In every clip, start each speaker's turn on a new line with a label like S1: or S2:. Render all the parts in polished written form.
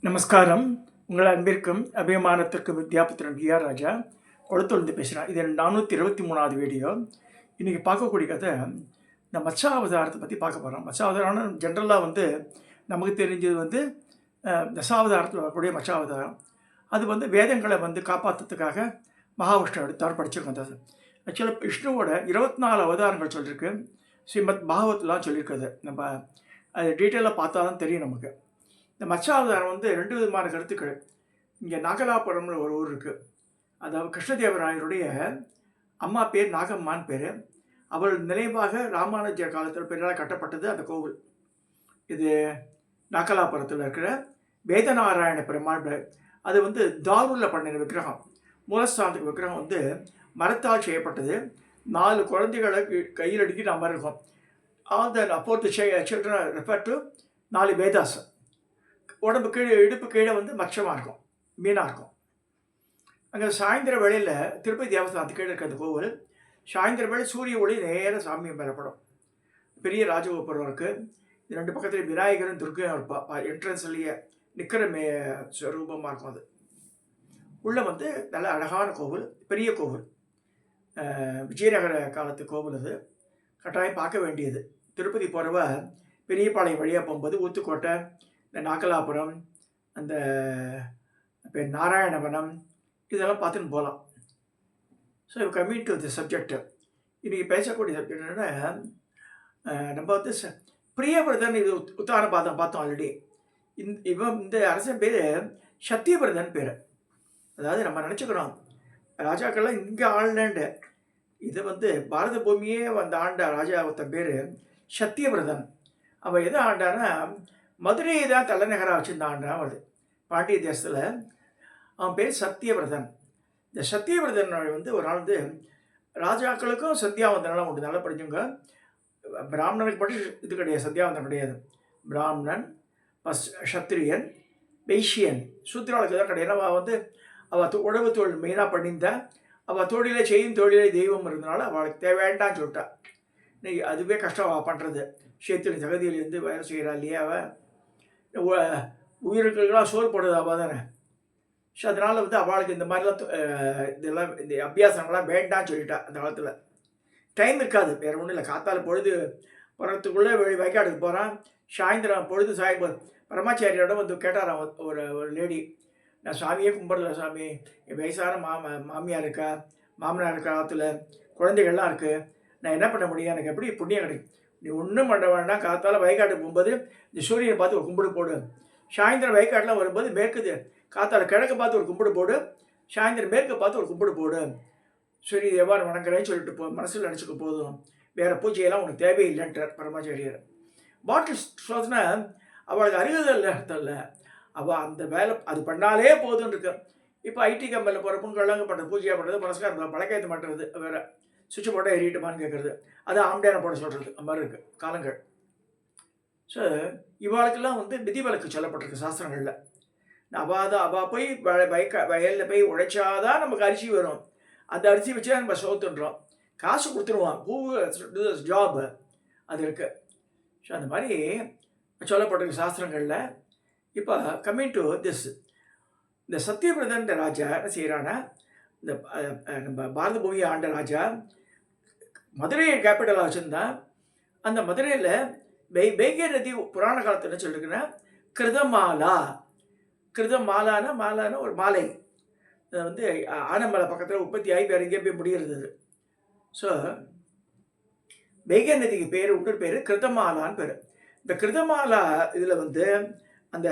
S1: நமஸ்காரம். உங்கள் அன்பிற்கும் அபிமானத்திற்கும் வித்யாபுத்திரன் பிஆர் ராஜா கொளத்தூர்ந்து பேசுகிறேன். இது 423வது வீடியோ. இன்றைக்கி பார்க்கக்கூடிய கதை இந்த மச்சாவதாரத்தை பற்றி பார்க்க போகிறோம். மச்சாவதாரம்னு ஜென்ரலாக நமக்கு தெரிஞ்சது தசாவதாரத்தில் வரக்கூடிய மச்சாவதாரம். அது வேதங்களை காப்பாற்றுறதுக்காக மகாவிஷ்ணு எடுத்தார் படிச்சிருக்கோம். அது ஆக்சுவலாக விஷ்ணுவோட 24 அவதாரங்கள் சொல்லியிருக்கு. ஸ்ரீமத் பாகவத்லாம் சொல்லியிருக்குது. நம்ம அது டீட்டெயிலாக பார்த்தா தான் தெரியும் நமக்கு. இந்த மச்சாவதாரம் 2 விதமான கருத்துக்கள். இங்கே நாகலாபுரம்னு ஒரு ஊர் இருக்குது. அதாவது கிருஷ்ணதேவராயருடைய அம்மா பேர் நாகம்மான் பேர். அவள் நினைவாக ராமானுஜர் காலத்தில் பெரியால் கட்டப்பட்டது அந்த கோவில். இது நாகலாபுரத்தில் இருக்கிற வேதநாராயண பெருமாள். அது தாரூரில் பண்ணின விக்கிரகம். மூலஸ்தானத்துக்கு விக்கிரகம் மரத்தால் செய்யப்பட்டது. 4 குழந்தைகளை கையில் அடிக்கி நம்ம இருக்கோம். All the upper the children refer to 4 Vedas. உடம்பு கீழே இடுப்பு கீழே மச்சமாக இருக்கும், மீனாக இருக்கும். அங்கே சாயந்தர வேளையில் திருப்பதி தேவஸ்தானத்துக்கு கீழே இருக்கிற அந்த கோவில் சாயந்தர வேளை சூரிய ஒளி நேராக சாமி பெறப்படும். பெரிய ராஜகோபுரம் இருக்குது. 2 பக்கத்தில் விநாயகரும் துர்க்கையும் இருப்பா. என்ட்ரன்ஸ்லேயே நிற்கிற ரூபமாக இருக்கும். அது உள்ளே நல்ல அழகான கோவில், பெரிய கோவில். விஜயநகர காலத்து கோவில். அது கட்டாயம் பார்க்க வேண்டியது. திருப்பதி போகிறவ பெரியபாளையம் வழியாக போகும்போது ஊத்துக்கோட்டை, இந்த நாகலாபுரம், அந்த பேர் நாராயணவனம், இதெல்லாம் பார்த்துன்னு போகலாம். So coming to the subject. இன்றைக்கி பேசக்கூடிய சப்ஜெக்ட் என்னென்னா, நம்ம பிரியவிரதன். இது உத்தான பார்த்தோம் ஆல்ரெடி. இந்த அரசன் பேர் சத்தியவிரதன் பேர். அதாவது நம்ம நினச்சிக்கிறோம் ராஜாக்கள்லாம் இங்கே ஆளண்டு. இது பாரத பூமியே ஆண்ட ராஜா ஒருத்தன் பேர் சத்தியவிரதன். அவன் எதை ஆண்டான்னா மதுரையை தான் தலைநகராக வச்சுருந்தான்டான். வருது பாண்டிய தேசத்தில். அவன் பேர் சத்தியவிரதன். இந்த சத்தியவிரதன் ஒரு நாள் ராஜாக்களுக்கும் சந்தியாவந்தனெலாம் உண்டு. நல்லா படிச்சுங்க. பிராமணனுக்கு மட்டும் இது கிடையாது, சந்தியாவந்தனம் கிடையாது. பிராமணன், சத்திரியன், வைசியன், சூத்திராளுக்கு தான் கிடையாது. அவள் உழவு தொழில் மெயினாக பண்ணியிருந்தா. அவள் தொழிலை செய்யும் தொழிலை தெய்வம் இருந்தனால அவளுக்கு தேவையாண்டான்னு சொல்லிட்டாள். இன்னைக்கு அதுவே கஷ்டம் அவள் பண்ணுறது. சேத்துல ஜகதியிலேருந்து வேலை செய்கிறா இல்லையா. அவள் உயிருக்கெல்லாம் சோறு போடுறது அவள் தானே. ஸோ அதனால் அவளுக்கு இந்த மாதிரிலாம் இதெல்லாம் இந்த அபியாசங்கள்லாம் வேண்டான்னு சொல்லிட்டா. அந்த காலத்தில் டைம் இருக்காது, வேறு ஒன்றும் இல்லை. காத்தால் பொழுது போகிறதுக்குள்ளே வயக்காட்டுக்கு போகிறான். சாயந்தரம் பொழுது சாயம்போது பரமாச்சாரியோட கேட்டாரான் ஒரு லேடி. நான் சாமியே கும்பிடல சாமி, என் வயசான மாமியார் இருக்கா, மாமனார் இருக்கா, காலத்தில் குழந்தைகள்லாம் இருக்குது, நான் என்ன பண்ண முடியும், எனக்கு எப்படி புண்ணியம் கிடைக்கும்? நீ ஒன்றும் பண்ண வேண்டாம். காத்தால் வயக்காட்டுக்கு போகும்போது இந்த சூரியனை பார்த்து ஒரு கும்பிடு போடு. சாயந்தரம் வயக்காட்டெலாம் வரும்போது மேற்குது காத்தால் கிழக்கு பார்த்து ஒரு கும்பிடு போடு. சாயந்தரம் மேற்கு பார்த்து ஒரு கும்பிடு போடு. சரி எவ்வாறு வணங்குறேன்னு சொல்லிட்டு மனசில் நினச்சிக்க போதும், வேறு பூஜையெல்லாம் உனக்கு தேவையில்லைன்றார் பரமாச்சாரியர். பாட்டில் சோதனை அவளுக்கு அறிவுதல் அர்த்தம் இல்லை. அவள் அந்த வேலை அது பண்ணாலே போதுன்னு இருக்கு. இப்போ ஐடி கம்பெனியில் போகிற பொங்கலாங்க பண்ணுறது, பூஜையாக பண்ணுறது, புரஸ்காரம் பழக்கேற்ற மாட்டுறது, வேறு சுவிட்சை போட்டால் எறிட்டுமான்னு கேட்குறது, அது ஆம்டியான போட சொல்கிறது. அந்த மாதிரி இருக்குது காலங்கள். ஸோ இவாளுக்கெல்லாம் விதிவிலக்கு சொல்லப்பட்டிருக்கு சாஸ்திரங்களில். அவள் போய் வயலில் போய் உழைச்சாதான் நமக்கு அரிசி வரும். அந்த அரிசி வச்சு தான் நம்ம சோத்துன்றோம். காசு கொடுத்துருவோம். ஹூ ஜாப் அது இருக்குது. ஸோ அந்த மாதிரி சொல்லப்பட்டிருக்கு சாஸ்திரங்களில். இப்போ கம்மிங் டு திஸ், இந்த சத்தியவிரதன் ராஜா என்ன செய்கிறான்னா, இந்த நம்ம பாரத பூமியை ஆண்ட ராஜா மதுரையை கேபிட்டலாக வச்சுருந்தான். அந்த மதுரையில் வைகை நதி புராண காலத்தில் என்ன சொல்லியிருக்குன்னா கிருதமாலா. மாலான ஒரு மாலை. ஆனமலை பக்கத்தில் உற்பத்தி ஆகி வேறு எங்கேயும் போய் முடிகிறது. ஸோ வைகை நதிக்கு பேர் இன்னொரு பேர் கிருதமாலான்னு பேர். இந்த கிருதமாலா இதில் அந்த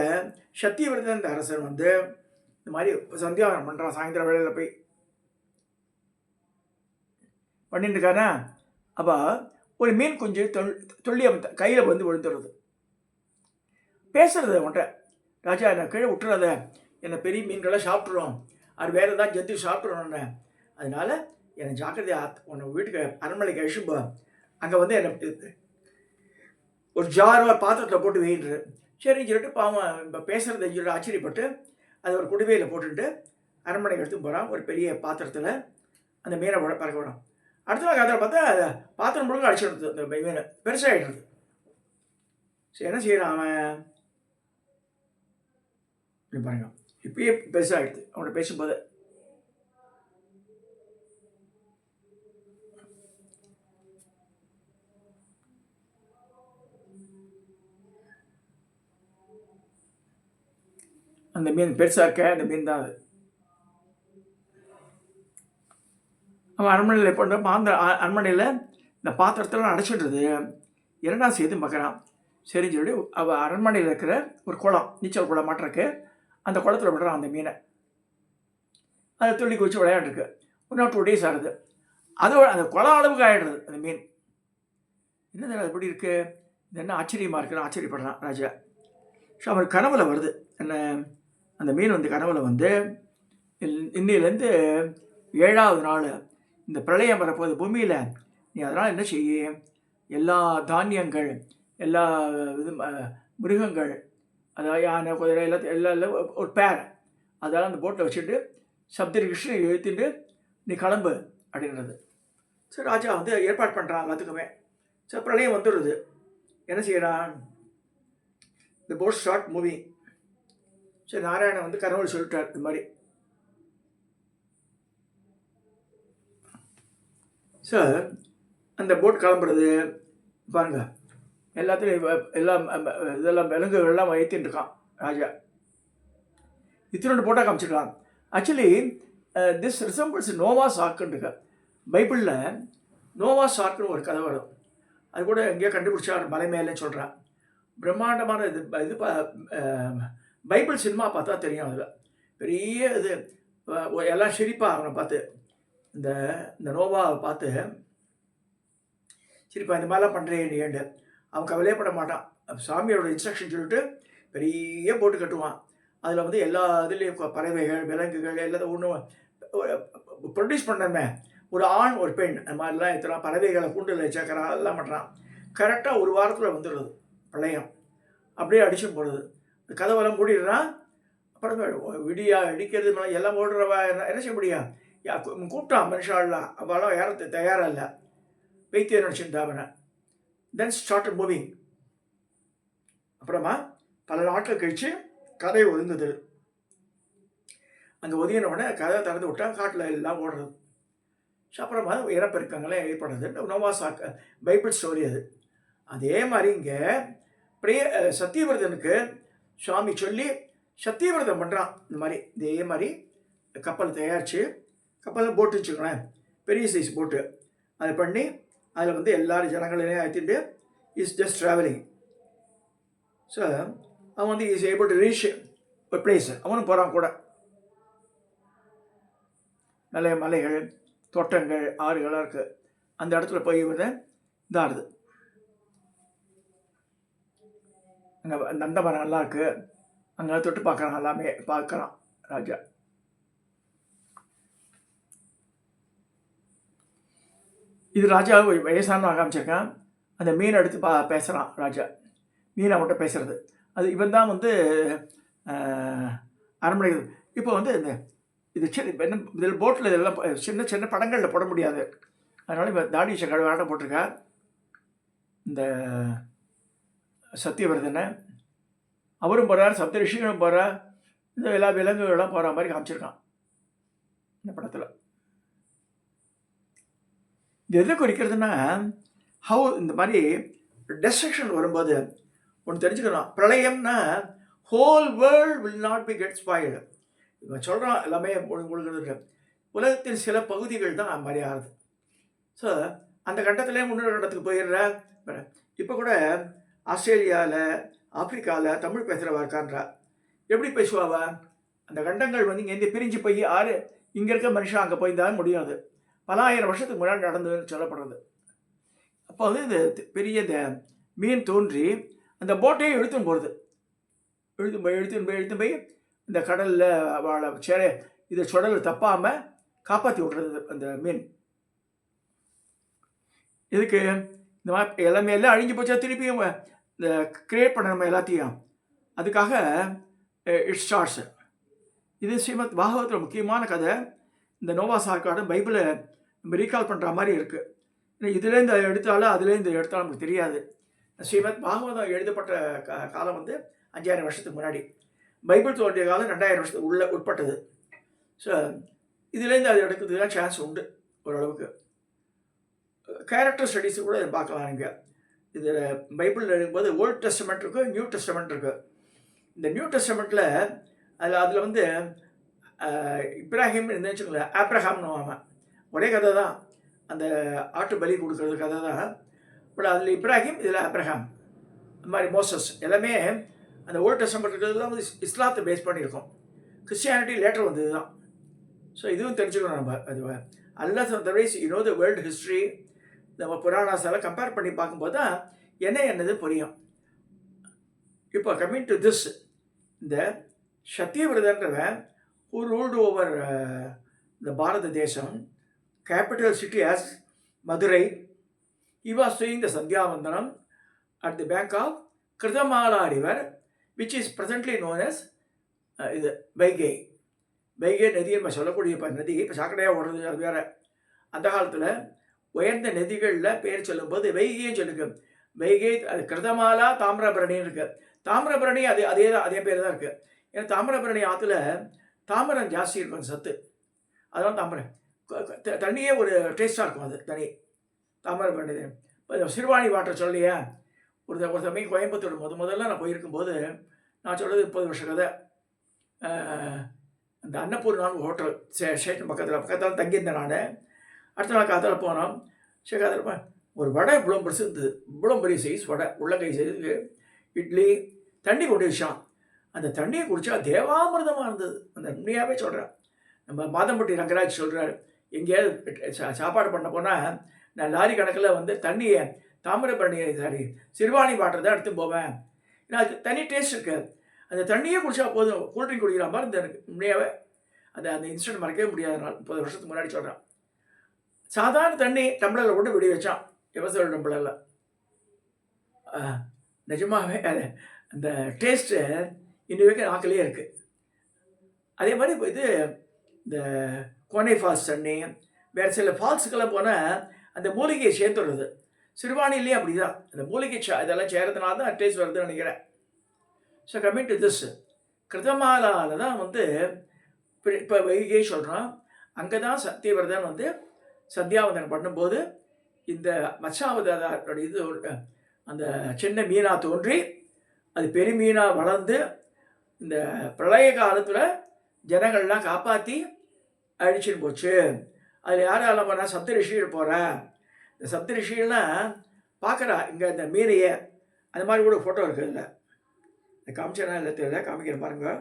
S1: சத்தியவிரதன் இந்த அரசன் இந்த மாதிரி சந்தியாவனம் பண்ணுறான். சாயந்தரம் வேளையில் போய் பண்ணிட்டு இருக்கானா. அப்போ ஒரு மீன் கொஞ்சம் தொல்லி கையில் விழுந்துடுறது. பேசுறது ஒன்றை, ராஜா என்னை கீழே விட்டுறத, என்னை பெரிய மீன்களை சாப்பிட்றோம், அது வேறு ஏதாவது ஜந்து சாப்பிட்றோன்னு, அதனால் என்னை ஜாக்கிரதையாக உன்னை வீட்டுக்கு அரண்மனைக்கு அழிச்சும்போ, அங்கே என்னை ஒரு ஜாரோ பாத்திரத்தில் போட்டு வெயின்றது. சரின்னு சொல்லிட்டு பாவம் இப்போ பேசுகிறத சொல்லிட்டு ஆச்சரியப்பட்டு அதை ஒரு குடுவையில் போட்டுட்டு அரண்மனைக்கு எடுத்து போகிறான். ஒரு பெரிய பாத்திரத்தில் அந்த மீனை பறக்க விடும். அடுத்த நாள் காலத்தில் பார்த்தா பாத்திரம் முழுக்க அடிச்சுடுறது. அந்த மீனை பெருசாகிடுறது. சரி என்ன செய்கிறான் அவன், இப்படி பாருங்க, இப்பயே பெருசாகிடுது அவங்கள பேசும்போது. அந்த மீன் பெருசாக இருக்க அந்த மீன் தான் அது. அவன் அரண்மனையில் எப்போ அந்த அரண்மனையில் இந்த பாத்திரத்தெல்லாம் அடைச்சிடுறது. என்னடா செய்து பார்க்குறான். சரின்னு சொல்லி அவள் அரண்மனையில் இருக்கிற ஒரு குளம், நீச்சல் குளம் மாட்டிருக்கு, அந்த குளத்தில் விடுறான் அந்த மீனை. அதை துள்ளி குதிச்சு விளையாண்டுருக்கு. 1 or 2 days ஆகுது. அதோட அந்த குளம் அளவுக்கு ஆகிடுறது அந்த மீன். என்ன அது எப்படி இருக்குது, இது என்ன ஆச்சரியமாக இருக்குன்னு ஆச்சரியப்படுறான் ராஜா. ஸோ அவனுக்கு கனவுல வருது என்ன, அந்த மீன் வந்து கனவுல வந்து இன்னிலேருந்து 7வது நாள் இந்த பிரளயம் வரப்போகுது பூமியில், நீ அதனால் என்ன செய்ய, எல்லா தானியங்கள், எல்லா இது மிருகங்கள், அதாவது யானை குதிரை எல்லாம் ஒரு பேர், அதெல்லாம் அந்த போட்டில் வச்சுட்டு சப்தரிஷி எழுத்திட்டு நீ கிளம்பு அப்படின்றது. ஸோ ராஜா வந்து ஏற்பாடு பண்ணுறான் எல்லாத்துக்குமே. ஸோ பிரளயம் வந்துடுது. என்ன செய்யறான், இந்த boat start moving. So Narayanan வந்து கனவுல சொல்லிட்டார் இது மாதிரி. ஸோ அந்த போட் கிளம்புறது பாருங்க, எல்லாத்துலேயும் எல்லாம் இதெல்லாம் விலங்குகள்லாம் வைத்தின்னு இருக்கான் ராஜா. இத்தனோட போட்டால் காமிச்சிருக்கான். ஆக்சுவலி திஸ் ரிசம்பிள்ஸ் நோவாஸ் ஆர்க்குன்னு இருக்கு. பைபிளில் நோவாஸ் ஆர்க்குன்னு ஒரு கதை வரும். அது கூட எங்கேயோ கண்டுபிடிச்சா மலை மேலேன்னு சொல்கிறான். பிரம்மாண்டமான இது பைபிள் சினிமா பார்த்தா தெரியும். அதில் பெரிய இது எல்லாம் சிரிப்பா அவனை பார்த்து, இந்த நோவாவை பார்த்து சிரிப்பா, இந்த மாதிரிலாம் பண்ணுறேன் நீ ஏண்டு. அவன் கவலையப்பட மாட்டான். சாமியோட இன்ஸ்ட்ரக்ஷன் சொல்லிட்டு பெரிய போட்டு கட்டுவான். அதில் வந்து எல்லா இதுலேயும் பறவைகள், விலங்குகள் எல்லாத்தையும் ஒன்று ப்ரொடியூஸ் பண்ணமே, ஒரு ஆண் ஒரு பெண், அந்த மாதிரிலாம் எத்தலாம் பறவைகளை கூண்டில் சேர்க்குறான், அதெல்லாம் பண்ணுறான். கரெக்டாக 1 வாரத்தில் வந்துடுறது பிரளயம். அப்படியே அடிச்சு போடுறது. கதவெல்லாம் மூடிடுறான். அப்புறம் விடியா இடிக்கிறது எல்லாம் ஓடுறவ என்ன செய்ய முடியும், கூப்பிட்டான் மனுஷாலாம், அவெல்லாம் யாரும் தயாராக இல்லை, வைத்தியம் நினச்சிருந்தா அவனை. தென் ஸ்டார்ட் மூவிங். அப்புறமா பல நாட்கள் கழித்து கதை ஒதுங்குது. அங்கே ஒதுங்கின உடனே கதை திறந்து விட்டால் காட்டில் எல்லாம் ஓடுறது. ஸோ அப்புறமா இறப்பெருக்கங்களே ஏற்படுறது. நோவாஸ் ஆர்க் பைபிள் ஸ்டோரி அது. அதே மாதிரி இங்கே சத்தியவிரதனுக்கு சுவாமி சொல்லி சத்தியவிரதம் பண்ணுறான். இந்த மாதிரி இதே மாதிரி கப்பல் தயாரித்து, கப்பலில் போட்டு வச்சுக்கோங்களேன், பெரிய சைஸ் போட்டு, அதை பண்ணி அதில் வந்து எல்லாரும் ஜனங்களையும் ஆற்றிட்டு இஸ் ஜஸ்ட் ட்ராவலிங். ஸோ அவன் வந்து இஸ் ஏபிள் டு ரீச் ஒரு பிளேஸ். அவனும் போகிறான் கூட. நல்ல மலைகள், தோட்டங்கள், ஆறுகளாக இருக்குது. அந்த இடத்துல போய் இதாகுது. அங்கே நந்த மரங்கள்லாம் இருக்குது. அங்கே தொட்டு பார்க்குறான், எல்லாமே பார்க்குறான் ராஜா. இது ராஜா வயசான காமிச்சிருக்கான். அந்த மீனை எடுத்து பேசுகிறான் ராஜா. மீனை மட்டும் பேசுகிறது அது இவன் தான் வந்து அரண்மனை. இப்போ வந்து இந்த இது என்ன இதில் போட்டில் இதெல்லாம் சின்ன சின்ன படங்களில் போட முடியாது. அதனால் இப்போ தாடி சக்கர போட்டிருக்கா இந்த சத்தியவர்தனை. அவரும் போகிறார், சப்த ரிஷிகளும் போகிறார், இந்த எல்லா விலங்குகளும் போகிற மாதிரி காமிச்சிருக்கான் இந்த படத்தில். இது எதை குறிக்கிறதுனா, ஹவு இந்த மாதிரி டெஸ்ட்ரக்ஷன் வரும்போது ஒன்று தெரிஞ்சுக்கணும். பிரளயம்னா whole world will not be get spoiled. இவன் சொல்கிறான் எல்லாமே உங்களுக்கு உலகத்தின் சில பகுதிகள் தான் மாதிரி ஆகுது. ஸோ அந்த கண்டத்திலே முன்னொரு கண்டத்துக்கு போயிடுற. இப்போ கூட ஆஸ்திரேலியாவில், ஆப்பிரிக்காவில் தமிழ் பேசுகிறவா இருக்கான்றா. எப்படி பேசுவாவா? அந்த கண்டங்கள் வந்து இங்கேருந்து பிரிஞ்சு போய் இங்கே இருக்க மனுஷன் அங்கே போயிருந்தாலும் முடியாது. பல ஆயிரம் வருஷத்துக்கு முன்னாடி நடந்ததுன்னு சொல்லப்படுறது. அப்போ வந்து இந்த பெரிய இந்த மீன் தோன்றி அந்த போட்டையே இழுத்துன்னு போகிறது. இழுத்துன்னு போய் இந்த கடலில் வாழை இதை சுடல் தப்பாமல் காப்பாற்றி விட்றது அந்த மீன். இதுக்கு இந்த மாதிரி எல்லாமே எல்லாம் அழிஞ்சு போச்சா, திருப்பியும் இந்த கிரியேட் பண்ண நம்ம எல்லாத்தையும். அதுக்காக இட் ஸ்டார்ட்ஸ். இது ஸ்ரீமத் பாகவத்தில் முக்கியமான கதை. இந்த நோவாஸ் ஆர்க்காடு பைபிளை நம்ம ரீகால் பண்ணுற மாதிரி இருக்குது. இதுலேருந்து எடுத்தாலும் அதுலேருந்து எடுத்தாலும் நமக்கு தெரியாது. ஸ்ரீமத் பாகவதம் எழுதப்பட்ட காலம் வந்து 5000 வருஷத்துக்கு முன்னாடி. பைபிள் தோன்றிய காலம் 2000 வருஷத்துக்கு உள்ள உட்பட்டது. ஸோ இதுலேருந்து அது எடுக்கிறதுக்கு தான் சான்ஸ் உண்டு ஓரளவுக்கு. கேரக்டர் ஸ்டடீஸு கூட இதை பார்க்கலாம் நீங்கள். இதில் பைபிளில் எழுதும்போது ஓல்ட் டெஸ்டமெண்ட் இருக்குது, நியூ டெஸ்டமெண்ட் இருக்குது. இந்த நியூ டெஸ்டமெண்ட்டில் அதில் வந்து இப்ராஹிம் என்ன வச்சுக்கோங்களேன், ஆப்ரஹாம்னு அவன் ஒரே கதை தான். அந்த ஆட்டு பலி கொடுக்குறது கதை தான். பட் அதில் இப்ராஹிம், இதில் ஆப்ரஹாம், இந்த மாதிரி மோசஸ் எல்லாமே அந்த ஓல்ட் டெஸ்டமெண்ட் இருக்கிறதுலாம் வந்து இஸ்லாத்தை பேஸ் பண்ணியிருக்கோம். கிறிஸ்டியானிட்டி லேட்டர் வந்தது தான். ஸோ இதுவும் தெரிஞ்சுக்கணும் நம்ம. அது unless otherwise the world history நம்ம புராணாஸால் கம்பேர் பண்ணி பார்க்கும்போது தான் என்னது புரியும். இப்போ கம்மிங் டு திஸ், இந்த சத்தியவிரதன்றவன் who ruled over the பாரத தேசம், capital city as Madurai. He was doing the Sandhyavandanam at the bank of Kritamala river, which is presently known as Vaigai. Vaigai நதி நம்ம சொல்லக்கூடிய இப்போ நதி இப்போ சாக்கடையாக ஓடுறது, அது வேறு. அந்த காலத்தில் உயர்ந்த நதிகளில் பேர் சொல்லும்போது வைகையும் சொல்லுங்க. வைகை, அது கிருதமாலா, தாமிரபரணின்னு இருக்குது. தாமிரபரணி அதே பேர் தான் இருக்குது. ஏன்னா தாமிரபரணி ஆற்றுல தாமிரம் ஜாஸ்தி இருக்கும், அந்த சத்து. அதெல்லாம் தாமிரம் தண்ணியே ஒரு டேஸ்ட்டாக இருக்கும். அது தனி தாமிரபரணி. இப்போ சிறுவாணி வாட்டர் சொல்லியா, ஒரு சமயம் கோயம்புத்தூர் முதல்ல நான் போயிருக்கும்போது, நான் சொல்கிறது 30 வருஷ கதை. அந்த அன்னபூர்ணான்னு ஹோட்டல் ஸ்டேஷன் பக்கத்தில் தங்கியிருந்தேன் நான். அடுத்த நாள் காத்தில் போனோம். சரி, காத்தில் ஒரு வடை இவ்வளோ பெருசு இருந்தது, இவ்வளோ பெரிய சைஸ் வடை, உள்ளங்கை சைஸுக்கு இட்லி, தண்ணி கொண்டு வச்சான். அந்த தண்ணியை குடித்தா தேவாமிர்தமாக இருந்தது. அந்த உண்மையாகவே சொல்கிறேன். நம்ம மாதம்பட்டி ரங்கராஜ் சொல்கிறார், எங்கேயாவது சாப்பாடு பண்ண போனால் நான் லாரி கணக்கில் வந்து தண்ணியை தாமிரபரணி சிறுவாணி வாட்டர் தான் எடுத்து போவேன். ஏன்னா அது தனி டேஸ்ட் இருக்குது. அந்த தண்ணியே குடித்தா போதும், கூல்ட்ரிங்க் குடிக்கிற மாதிரி இருந்தது எனக்கு உண்மையாகவே. அந்த இன்சிடென்ட் மறக்கவே முடியாத நாள், 30 வருஷத்துக்கு முன்னாடி சொல்கிறேன். சாதாரண தண்ணி டம்ளரில் கொண்டு விடி வச்சான், எவசோட டம்ளரில். நிஜமாகவே அது அந்த டேஸ்ட்டு இன்னி வரைக்கும் நாக்கிலே இருக்குது. அதே மாதிரி இப்போ இந்த கோனை ஃபால்ஸ் தண்ணி, வேறு சில ஃபால்ஸுக்கெல்லாம் போனால் அந்த மூலிகையை சேர்த்துடுறது. சிறுவாணிலேயே அப்படி தான், அந்த மூலிகை இதெல்லாம் சேர்றதுனால தான் டேஸ்ட் வருதுன்னு நினைக்கிறேன். ஸோ கம்மிங் டு திஸ், கிருதமாலாவில் தான் வந்து இப்போ வைகை சொல்கிறோம். அங்கே தான் சத்தியவிரதன் வந்து சந்தியாவந்தனம் பண்ணும்போது இந்த மச்சாவதாரோட அந்த சின்ன மீனாக தோன்றி அது பெருமீனாக வளர்ந்து இந்த பிரளய காலத்தில் ஜனங்கள்லாம் காப்பாற்றி அழிச்சுன்னு போச்சு. அதில் யாரால போனால் சப்த ரிஷிகள் போகிறேன். இந்த சப்த ரிஷிகள்லாம் பார்க்குறா இங்கே இந்த மீனையை. அந்த மாதிரி கூட ஃபோட்டோ இருக்குது. இல்லை இந்த காமிச்சனா இல்லை தெரியல, காமிக்கிறேன் பாருங்கள்.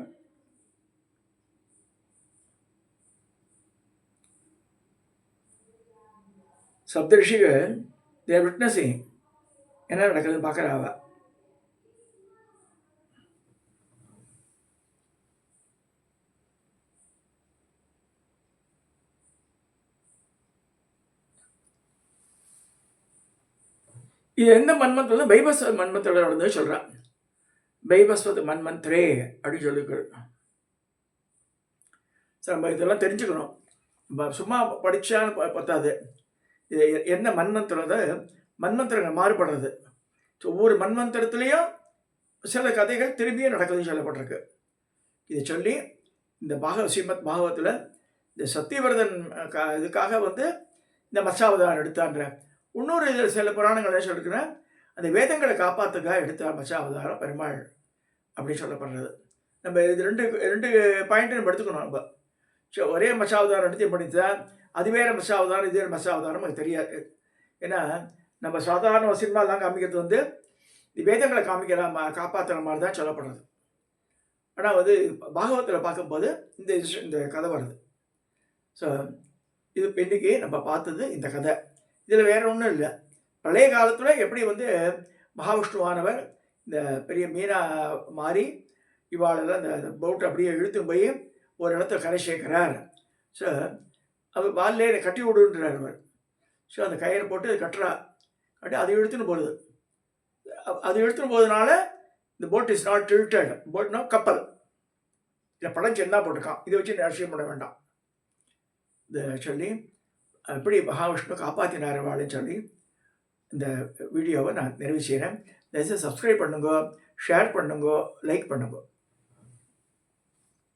S1: சப்த ரிஷிகள் தேர் விட்னஸிங் என்ன நடக்குதுன்னு பார்க்குறாவ. இது எந்த மன்மந்திரம்? பைபஸ்வத மன்மந்திரோட நடந்தது சொல்கிறான். பைபஸ்வத மன்மந்திரே அப்படின்னு சொல்லிருக்கு. சார் நம்ம இதெல்லாம் தெரிஞ்சுக்கணும். சும்மா படித்தான்னு பத்தாது. இது என்ன மன்மந்திரங்கள் மாறுபடுறது. ஸோ ஒவ்வொரு மன்மந்திரத்துலேயும் சில கதைகள் திரும்பியும் நடக்குதுன்னு சொல்லப்பட்டிருக்கு. இதை சொல்லி இந்த ஸ்ரீமத் பாகவத்தில் இந்த சத்தியவிரதன் இதுக்காக வந்து இந்த மச்சாவதாரம் எடுத்தான்ற இன்னொரு சில புராணங்களை சொல்லிருக்கிறேன். அந்த வேதங்களை காப்பாற்றுக்காக எடுத்தார் மச்சாவதாரம் பெருமாள் அப்படின்னு சொல்லப்படுறது. நம்ம இது ரெண்டு பாயிண்ட்டு நம்ம எடுத்துக்கணும். நம்ம ஸோ ஒரே மச்சாவதாரம் எடுத்து பண்ணித்தான் அது வேறு மச்சாவதாரம், இது வேறு மச்சாவதாரம் அது தெரியாது. ஏன்னா நம்ம சாதாரண சினிமாலாம் காமிக்கிறது வந்து வேதங்களை காப்பாற்றுற மாதிரி தான் சொல்லப்படுறது. ஆனால் வந்து பாகவத்தில் பார்க்கும்போது இந்த கதை வருது. ஸோ இது இன்றைக்கி நம்ம பார்த்தது இந்த கதை. இதில் வேறு ஒன்றும் இல்லை. பழைய காலத்தில் எப்படி வந்து மகாவிஷ்ணுவானவர் இந்த பெரிய மீனாக மாறி இவாளெல்லாம் இந்த போட்டை அப்படியே இழுத்து போய் ஒரு இடத்துல கரை சேர்க்கிறார். ஸோ அவர் வால்லே கட்டி விடுன்றார் அவர். ஸோ அந்த கயிறை போட்டு கட்டுறா, கட்டி அதை இழுத்துன்னு போகுது. அது எடுத்துன்னு போகிறதுனால இந்த போட் இஸ் நாட் டில்டட். போட்னா கப்பல் இதை படம் சென்னா போட்டுக்கான். இதை வச்சு நிச்சயம் பண்ண வேண்டாம். இதை சொல்லி எப்படி மகாவிஷ்ணு காப்பாற்றினார் வாழன்னு சொல்லி இந்த வீடியோவை நான் நிறைவு செய்கிறேன். தயவுசெய்து சப்ஸ்கிரைப் பண்ணுங்க, ஷேர் பண்ணுங்க, லைக் பண்ணுங்க.